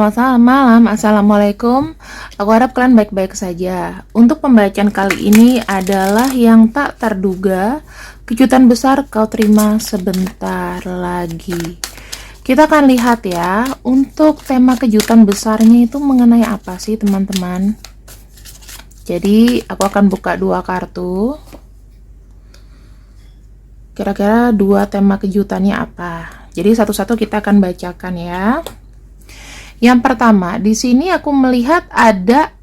Selamat malam, Assalamualaikum. Aku harap kalian baik-baik saja. Untuk pembacaan kali ini adalah yang tak terduga, kejutan besar kau terima sebentar lagi. Kita akan lihat ya, untuk tema kejutan besarnya itu mengenai apa sih teman-teman. Jadi aku akan buka dua kartu. Kira-kira dua tema kejutannya apa? Jadi satu-satu kita akan bacakan ya. Yang pertama, di sini aku melihat ada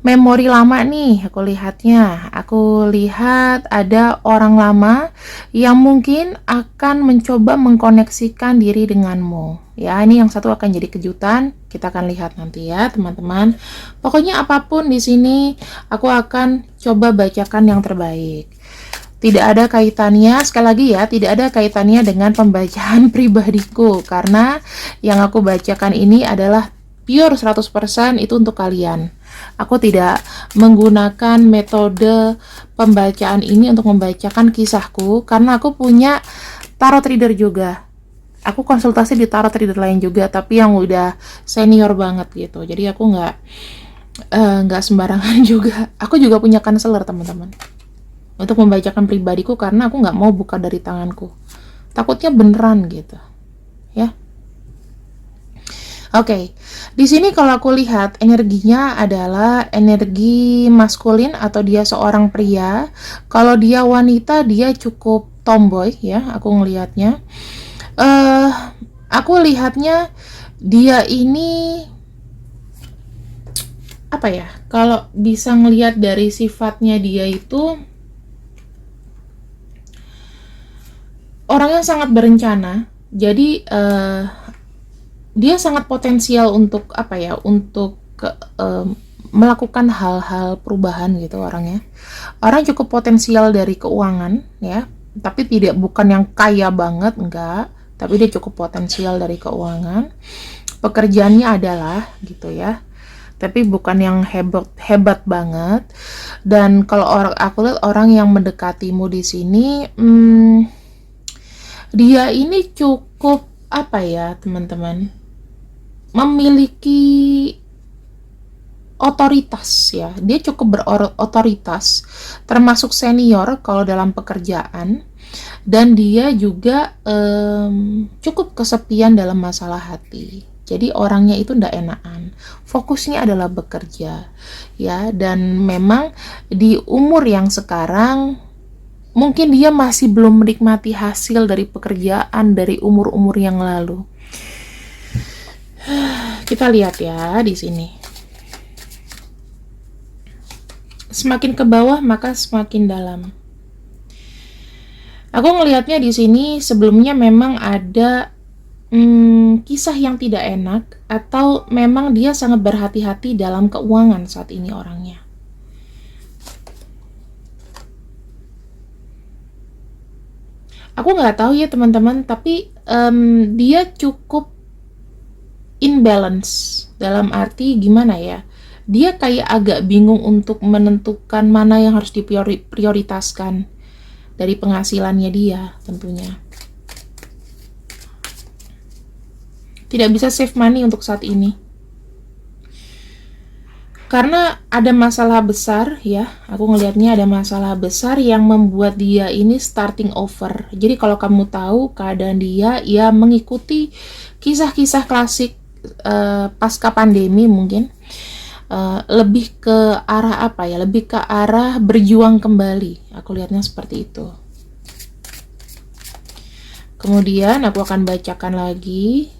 memori lama nih, aku lihatnya. Aku lihat ada orang lama yang mungkin akan mencoba mengkoneksikan diri denganmu. Ya, ini yang satu akan jadi kejutan. Kita akan lihat nanti ya, teman-teman. Pokoknya apapun di sini, aku akan coba bacakan yang terbaik. Tidak ada kaitannya, sekali lagi ya, tidak ada kaitannya dengan pembacaan pribadiku, karena yang aku bacakan ini adalah pure 100% itu untuk kalian. Aku tidak menggunakan metode pembacaan ini untuk membacakan kisahku, karena aku punya tarot reader juga. Aku konsultasi di tarot reader lain juga, tapi yang udah senior banget gitu. Jadi aku nggak sembarangan juga. Aku juga punya konselor, teman-teman, untuk membacakan pribadiku, karena aku nggak mau buka dari tanganku, takutnya beneran gitu ya. Oke, di sini kalau aku lihat energinya adalah energi maskulin atau dia seorang pria. Kalau dia wanita dia cukup tomboy ya, aku ngelihatnya. Aku lihatnya dia ini apa ya, kalau bisa ngelihat dari sifatnya dia itu orang yang sangat berencana. Jadi dia sangat potensial untuk apa ya, untuk melakukan hal-hal perubahan gitu orangnya. Orang cukup potensial dari keuangan ya, tapi bukan yang kaya banget, enggak, tapi dia cukup potensial dari keuangan. Pekerjaannya adalah gitu ya, tapi bukan yang hebat banget. Dan kalau aku lihat orang yang mendekatimu di sini, dia ini cukup apa ya teman-teman, memiliki otoritas ya. Dia cukup berotoritas, termasuk senior kalau dalam pekerjaan. Dan dia juga cukup kesepian dalam masalah hati. Jadi orangnya itu ndak enakan, fokusnya adalah bekerja ya. Dan memang di umur yang sekarang mungkin dia masih belum menikmati hasil dari pekerjaan dari umur-umur yang lalu. Kita lihat ya di sini. Semakin ke bawah maka semakin dalam. Aku ngelihatnya di sini sebelumnya memang ada kisah yang tidak enak, atau memang dia sangat berhati-hati dalam keuangan saat ini orangnya. Aku nggak tahu ya teman-teman, tapi dia cukup imbalance, dalam arti gimana ya, dia kayak agak bingung untuk menentukan mana yang harus diprioritaskan dari penghasilannya dia. Tentunya tidak bisa save money untuk saat ini, karena ada masalah besar ya. Aku ngelihatnya ada masalah besar yang membuat dia ini starting over. Jadi kalau kamu tahu keadaan dia, ya mengikuti kisah-kisah klasik pasca pandemi mungkin, lebih ke arah apa ya, lebih ke arah berjuang kembali. Aku lihatnya seperti itu. Kemudian aku akan bacakan lagi.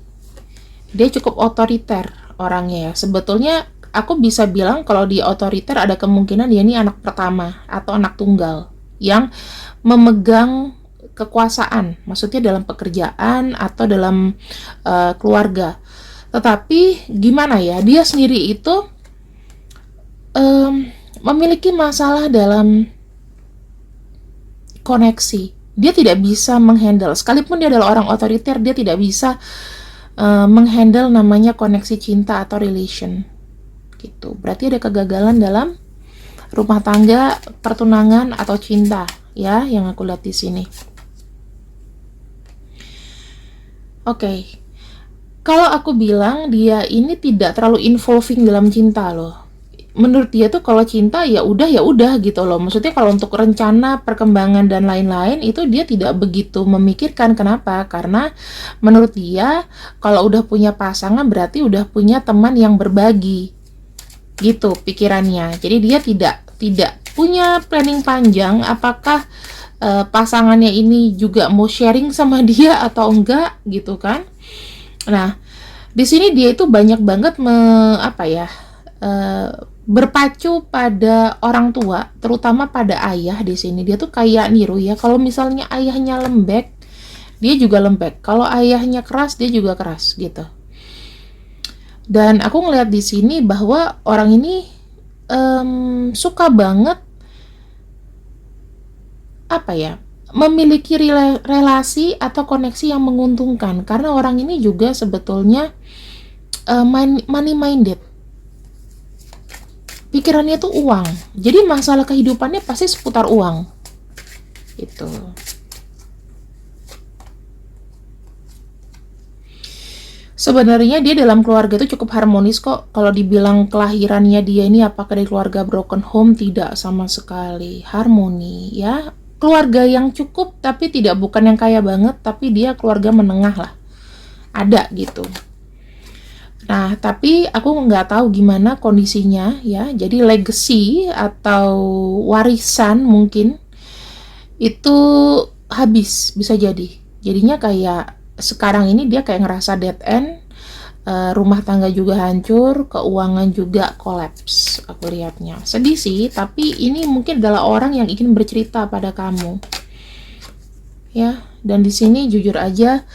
Dia cukup otoriter orangnya ya. Sebetulnya aku bisa bilang kalau dia otoriter, ada kemungkinan dia ini anak pertama atau anak tunggal yang memegang kekuasaan, maksudnya dalam pekerjaan atau dalam keluarga. Tetapi gimana ya, dia sendiri itu memiliki masalah dalam koneksi. Dia tidak bisa menghandle, sekalipun dia adalah orang otoriter, dia tidak bisa menghandle namanya koneksi cinta atau relation gitu. Berarti ada kegagalan dalam rumah tangga, pertunangan atau cinta ya, yang aku lihat di sini. Oke. Kalau aku bilang dia ini tidak terlalu involving dalam cinta loh. Menurut dia tuh kalau cinta ya udah gitu loh. Maksudnya kalau untuk rencana perkembangan dan lain-lain itu dia tidak begitu memikirkan. Kenapa? Karena menurut dia kalau udah punya pasangan berarti udah punya teman yang berbagi. Gitu pikirannya. Jadi dia tidak punya planning panjang apakah pasangannya ini juga mau sharing sama dia atau enggak gitu kan. Nah, di sini dia itu banyak banget eh, berpacu pada orang tua, terutama pada ayah di sini. Dia tuh kayak niru ya. Kalau misalnya ayahnya lembek, dia juga lembek. Kalau ayahnya keras, dia juga keras gitu. Dan aku ngeliat di sini bahwa orang ini suka banget apa ya memiliki relasi atau koneksi yang menguntungkan karena orang ini juga sebetulnya money minded, pikirannya tuh uang, jadi masalah kehidupannya pasti seputar uang itu. Sebenarnya dia dalam keluarga itu cukup harmonis kok. Kalau dibilang kelahirannya dia ini apakah dari keluarga broken home, tidak sama sekali, harmoni ya. Keluarga yang cukup tapi tidak bukan yang kaya banget, tapi dia keluarga menengah lah. Ada gitu. Nah, tapi aku nggak tahu gimana kondisinya ya. Jadi legacy atau warisan mungkin itu habis, bisa jadi. Jadinya kayak sekarang ini dia kayak ngerasa dead end, rumah tangga juga hancur, keuangan juga kolaps. Aku lihatnya sedih sih, tapi ini mungkin adalah orang yang ingin bercerita pada kamu ya. Dan di sini jujur aja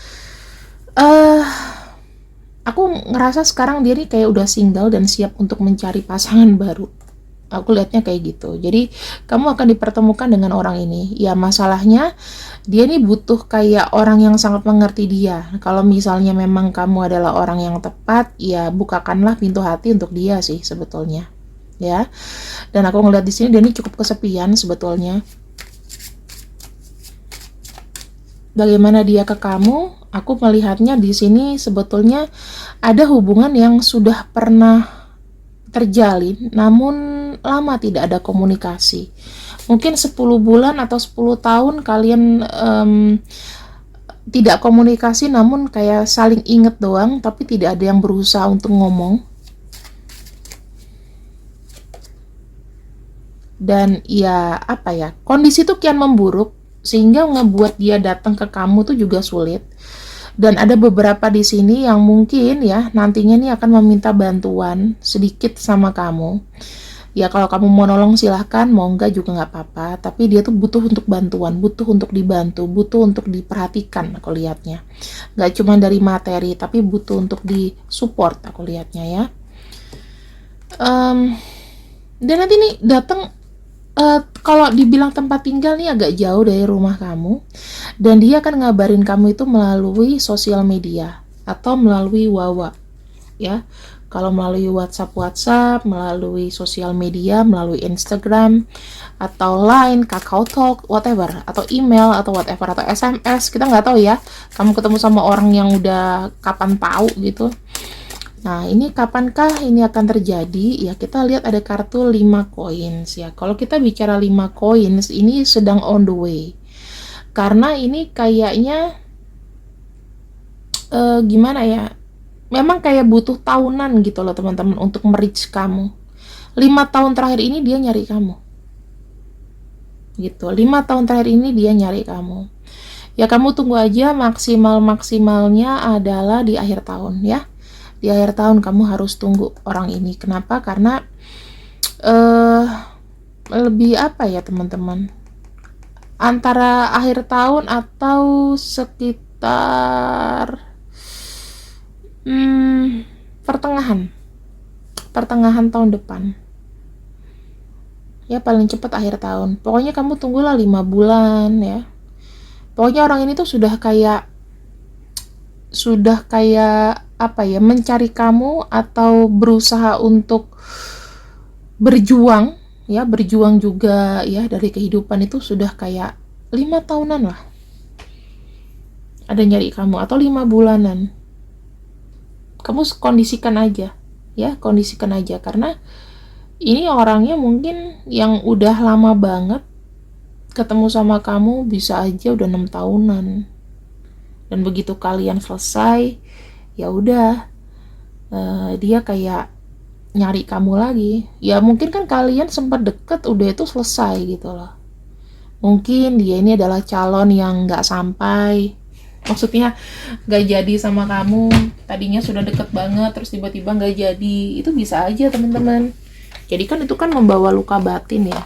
aku ngerasa sekarang dia nih kayak udah single dan siap untuk mencari pasangan baru. Aku lihatnya kayak gitu. Jadi kamu akan dipertemukan dengan orang ini. Ya masalahnya dia nih butuh kayak orang yang sangat mengerti dia. Kalau misalnya memang kamu adalah orang yang tepat, ya bukakanlah pintu hati untuk dia sih sebetulnya. Ya. Dan aku ngeliat di sini dia ini cukup kesepian sebetulnya. Bagaimana dia ke kamu? Aku melihatnya di sini sebetulnya ada hubungan yang sudah pernah terjalin namun lama tidak ada komunikasi. Mungkin 10 bulan atau 10 tahun kalian tidak komunikasi namun kayak saling inget doang tapi tidak ada yang berusaha untuk ngomong. Dan ya apa ya, kondisi tuh kian memburuk sehingga ngebuat dia datang ke kamu tuh juga sulit. Dan ada beberapa di sini yang mungkin ya nantinya nih akan meminta bantuan sedikit sama kamu. Ya kalau kamu mau nolong silahkan, mau enggak juga nggak apa-apa. Tapi dia tuh butuh untuk bantuan, butuh untuk dibantu, butuh untuk diperhatikan aku lihatnya. Nggak cuma dari materi, tapi butuh untuk disupport aku lihatnya ya. Dan nanti nih datang kalau dibilang tempat tinggal nih agak jauh dari rumah kamu, dan dia akan ngabarin kamu itu melalui sosial media atau melalui Wawa ya. Kalau melalui WhatsApp, melalui sosial media, melalui Instagram atau Line, Kakao Talk, whatever, atau email atau whatever, atau SMS, kita nggak tahu ya kamu ketemu sama orang yang udah kapan tahu gitu. Nah, ini kapankah ini akan terjadi? Ya, kita lihat ada kartu 5 coins ya. Kalau kita bicara 5 coins, ini sedang on the way. Karena ini kayaknya gimana ya? Memang kayak butuh tahunan gitu loh teman-teman untuk merich kamu. 5 tahun terakhir ini dia nyari kamu. Gitu. 5 tahun terakhir ini dia nyari kamu. Ya, kamu tunggu aja, maksimalnya adalah di akhir tahun ya. Di akhir tahun kamu harus tunggu orang ini. Kenapa? Karena lebih apa ya teman-teman, antara akhir tahun atau sekitar pertengahan tahun depan ya, paling cepat akhir tahun. Pokoknya kamu tunggulah 5 bulan ya. Pokoknya orang ini tuh sudah kayak apa ya, mencari kamu atau berusaha untuk berjuang ya, berjuang juga ya dari kehidupan itu sudah kayak 5 tahunan lah ada nyari kamu, atau 5 bulanan Kamu kondisikan aja, ya, kondisikan aja, karena ini orangnya mungkin yang udah lama banget ketemu sama kamu, bisa aja udah 6 tahunan. Dan begitu kalian selesai, ya udah, dia kayak nyari kamu lagi. Ya mungkin kan kalian sempat deket, udah itu selesai gitu loh. Mungkin dia ini adalah calon yang nggak sampai, maksudnya nggak jadi sama kamu. Tadinya sudah deket banget, terus tiba-tiba nggak jadi. Itu bisa aja teman-teman. Jadi kan itu kan membawa luka batin ya.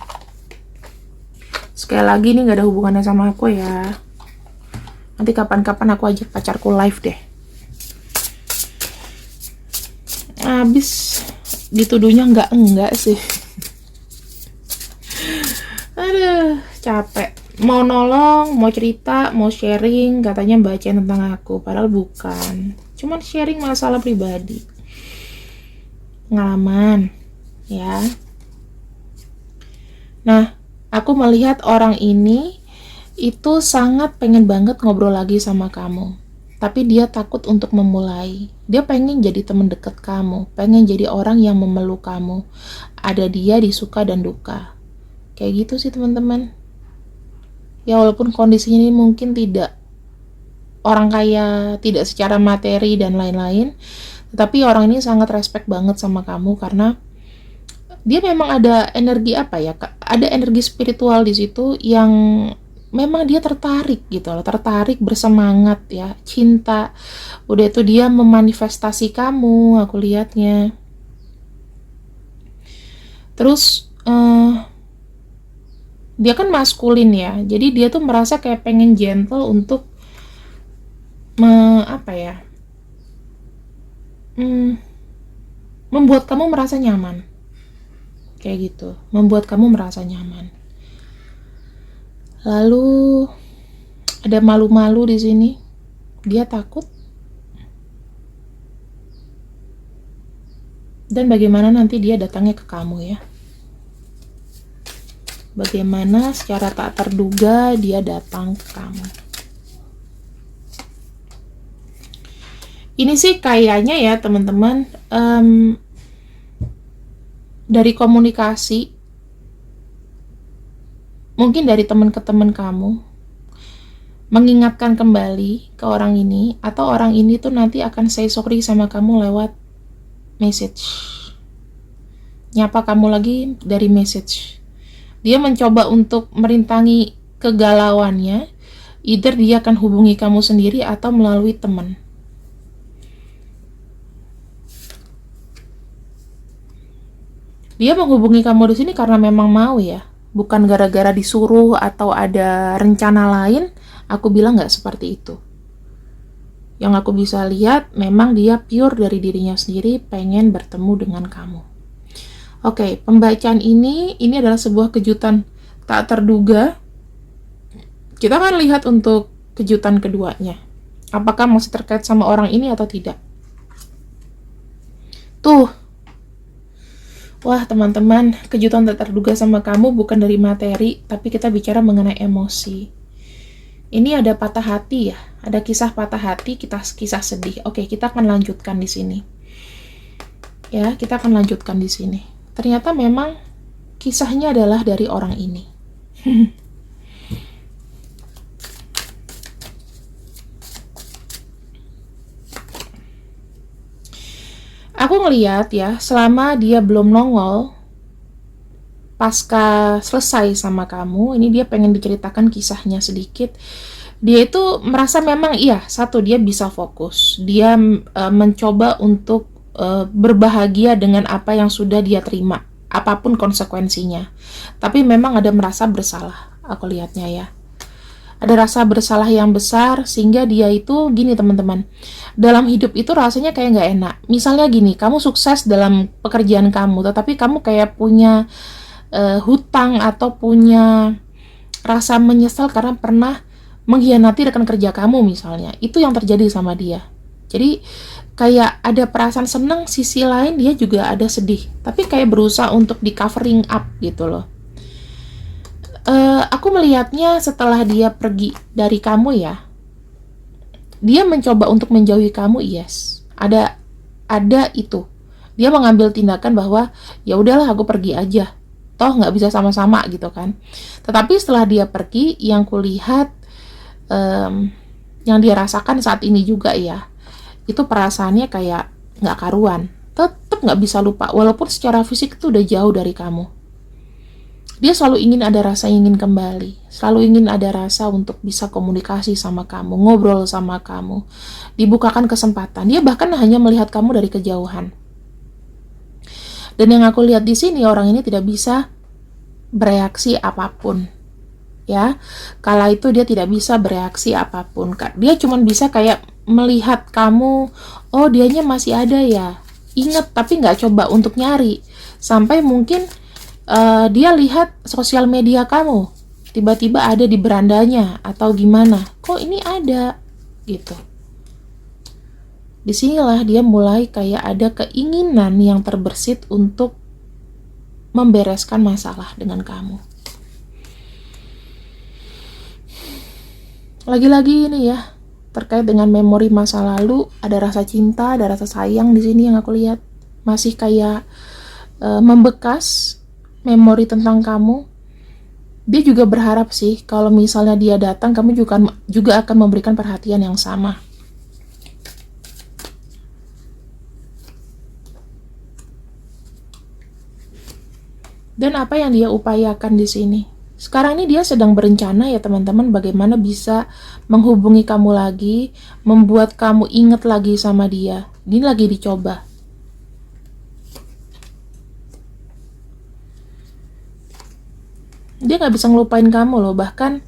Sekali lagi ini nggak ada hubungannya sama aku ya. Nanti kapan-kapan aku ajak pacarku live deh. Habis dituduhnya enggak sih. Aduh, capek. Mau nolong, mau cerita, mau sharing, katanya bacain tentang aku, padahal bukan. Cuman sharing masalah pribadi. Pengalaman, ya. Nah, aku melihat orang ini itu sangat pengen banget ngobrol lagi sama kamu. Tapi dia takut untuk memulai. Dia pengen jadi teman dekat kamu, pengen jadi orang yang memeluk kamu. Ada dia di suka dan duka. Kayak gitu sih teman-teman. Ya walaupun kondisinya ini mungkin tidak orang kaya, tidak secara materi dan lain-lain, tetapi orang ini sangat respect banget sama kamu karena dia memang ada energi apa ya? Ada energi spiritual di situ yang memang dia tertarik gitu loh, tertarik, bersemangat ya, cinta. Udah itu dia memanifestasi kamu, aku lihatnya. Terus dia kan maskulin ya, jadi dia tuh merasa kayak pengen gentle untuk membuat kamu merasa nyaman, kayak gitu, membuat kamu merasa nyaman. Lalu ada malu-malu di sini, dia takut. Dan bagaimana nanti dia datangnya ke kamu ya? Bagaimana secara tak terduga dia datang ke kamu? Ini sih kayaknya ya teman-teman, dari komunikasi, mungkin dari teman ke teman kamu, mengingatkan kembali ke orang ini, atau orang ini tuh nanti akan say sorry sama kamu lewat message. Nyapa kamu lagi dari message. Dia mencoba untuk merintangi kegalauannya, either dia akan hubungi kamu sendiri atau melalui teman. Dia menghubungi kamu di sini karena memang mau ya, bukan gara-gara disuruh atau ada rencana lain. Aku bilang nggak seperti itu. Yang aku bisa lihat, memang dia pure dari dirinya sendiri, pengen bertemu dengan kamu. Oke, pembacaan ini adalah sebuah kejutan tak terduga. Kita akan lihat untuk kejutan keduanya. Apakah masih terkait sama orang ini atau tidak? Tuh. Wah teman-teman, kejutan tak terduga sama kamu bukan dari materi, tapi kita bicara mengenai emosi. Ini ada patah hati ya, ada kisah patah hati, kisah sedih. Oke, kita akan lanjutkan di sini. Ya, kita akan lanjutkan di sini. Ternyata memang kisahnya adalah dari orang ini. Aku ngeliat ya, selama dia belum nongol, pasca selesai sama kamu, ini dia pengen diceritakan kisahnya sedikit. Dia itu merasa memang iya, satu, dia bisa fokus. Dia mencoba untuk berbahagia dengan apa yang sudah dia terima, apapun konsekuensinya. Tapi memang ada merasa bersalah, aku lihatnya ya. Ada rasa bersalah yang besar, sehingga dia itu gini teman-teman, dalam hidup itu rasanya kayak gak enak. Misalnya gini, kamu sukses dalam pekerjaan kamu, tetapi kamu kayak punya hutang atau punya rasa menyesal karena pernah mengkhianati rekan kerja kamu misalnya. Itu yang terjadi sama dia. Jadi kayak ada perasaan senang, sisi lain dia juga ada sedih, tapi kayak berusaha untuk di covering up gitu loh. Aku melihatnya setelah dia pergi dari kamu ya, dia mencoba untuk menjauhi kamu, yes. Ada ada itu. Dia mengambil tindakan bahwa ya udahlah aku pergi aja, toh nggak bisa sama-sama gitu kan. Tetapi setelah dia pergi, yang kulihat yang dia rasakan saat ini juga ya, itu perasaannya kayak nggak karuan, tetap nggak bisa lupa walaupun secara fisik itu udah jauh dari kamu. Dia selalu ingin ada rasa ingin kembali, selalu ingin ada rasa untuk bisa komunikasi sama kamu, ngobrol sama kamu, dibukakan kesempatan. Dia bahkan hanya melihat kamu dari kejauhan. Dan yang aku lihat di sini, orang ini tidak bisa bereaksi apapun. Ya, kala itu dia tidak bisa bereaksi apapun. Dia cuma bisa kayak melihat kamu, oh dianya masih ada ya. Ingat, tapi nggak coba untuk nyari. Sampai mungkin dia lihat sosial media kamu, tiba-tiba ada di berandanya atau gimana, kok ini ada gitu. Disinilah dia mulai kayak ada keinginan yang terbersit untuk membereskan masalah dengan kamu. Lagi-lagi ini ya, terkait dengan memori masa lalu, ada rasa cinta, ada rasa sayang di sini yang aku lihat masih kayak membekas memori tentang kamu. Dia juga berharap sih kalau misalnya dia datang, kamu juga akan memberikan perhatian yang sama. Dan apa yang dia upayakan di sini? Sekarang ini dia sedang berencana ya teman-teman, bagaimana bisa menghubungi kamu lagi, membuat kamu ingat lagi sama dia. Ini lagi dicoba. Dia nggak bisa ngelupain kamu loh, bahkan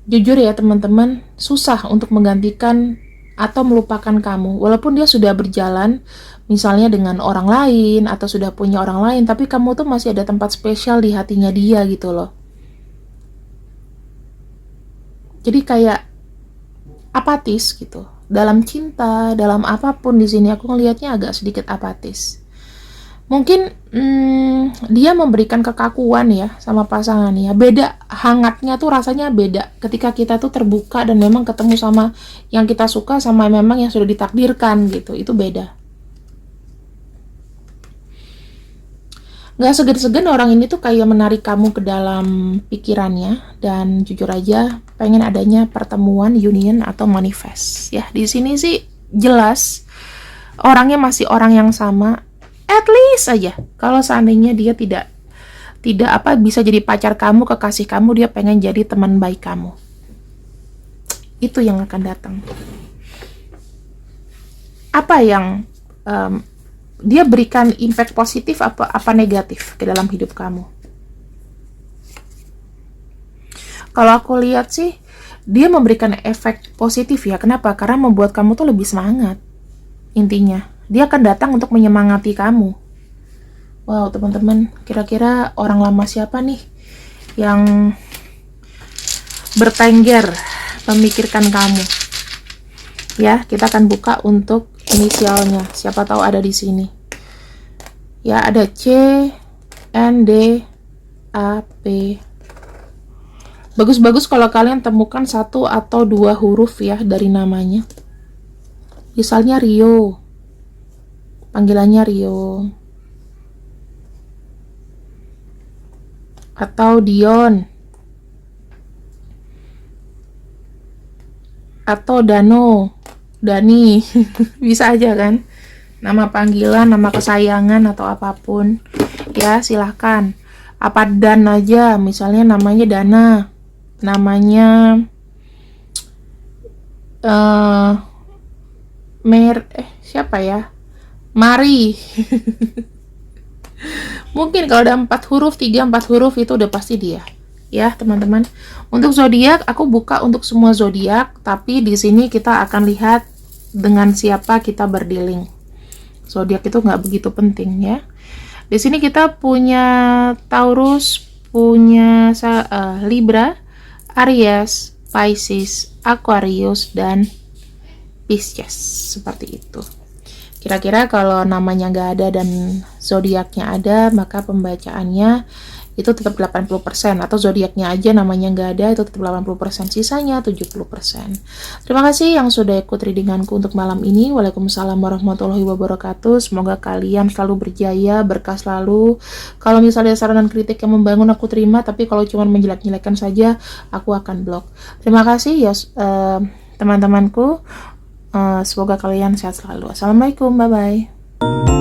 jujur ya teman-teman, susah untuk menggantikan atau melupakan kamu. Walaupun dia sudah berjalan, misalnya dengan orang lain atau sudah punya orang lain, tapi kamu tuh masih ada tempat spesial di hatinya dia gitu loh. Jadi kayak apatis gitu. Dalam cinta, dalam apapun di sini aku ngelihatnya agak sedikit apatis. Mungkin dia memberikan kekakuan ya sama pasangannya. Beda, hangatnya tuh rasanya beda ketika kita tuh terbuka dan memang ketemu sama yang kita suka, sama memang yang sudah ditakdirkan gitu. Itu beda. Gak segan-segan orang ini tuh kayak menarik kamu ke dalam pikirannya. Dan jujur aja pengen adanya pertemuan, union atau manifest ya. Di sini sih jelas orangnya masih orang yang sama. At least aja kalau seandainya dia tidak bisa jadi pacar kamu, kekasih kamu, dia pengen jadi teman baik kamu. Itu yang akan datang. Apa yang dia berikan impact positif apa negatif ke dalam hidup kamu? Kalau aku lihat sih dia memberikan efek positif ya. Kenapa? Karena membuat kamu tuh lebih semangat. Intinya dia akan datang untuk menyemangati kamu. Wow teman-teman, kira-kira orang lama siapa nih yang bertengger memikirkan kamu? Ya, kita akan buka untuk inisialnya. Siapa tahu ada di sini. Ya, ada C, N, D, A, P. Bagus-bagus kalau kalian temukan 1 atau 2 huruf ya dari namanya. Misalnya Rio. Panggilannya Rio. Atau Dion. Atau Dano. Dani. Bisa aja kan? Nama panggilan, nama kesayangan atau apapun. Ya, silahkan. Apa Dan aja, misalnya namanya Dana. Namanya siapa ya? Mari. Mungkin kalau ada 4 huruf, 3-4 huruf itu udah pasti dia. Ya, teman-teman. Untuk zodiak aku buka untuk semua zodiak, tapi di sini kita akan lihat dengan siapa kita berdealing. Zodiak itu nggak begitu penting ya. Di sini kita punya Taurus, punya Libra, Aries, Pisces, Aquarius, dan Pisces. Seperti itu. Kira-kira kalau namanya nggak ada dan zodiaknya ada, maka pembacaannya itu tetap 80%, atau zodiaknya aja namanya nggak ada, itu tetap 80%, sisanya 70%. Terima kasih yang sudah ikut readinganku untuk malam ini. Waalaikumsalam warahmatullahi wabarakatuh. Semoga kalian selalu berjaya, berkah selalu. Kalau misalnya saran dan kritik yang membangun aku terima, tapi kalau cuma menjelek-jelekan saja aku akan blok. Terima kasih ya teman-temanku. Semoga kalian sehat selalu. Assalamualaikum, bye bye.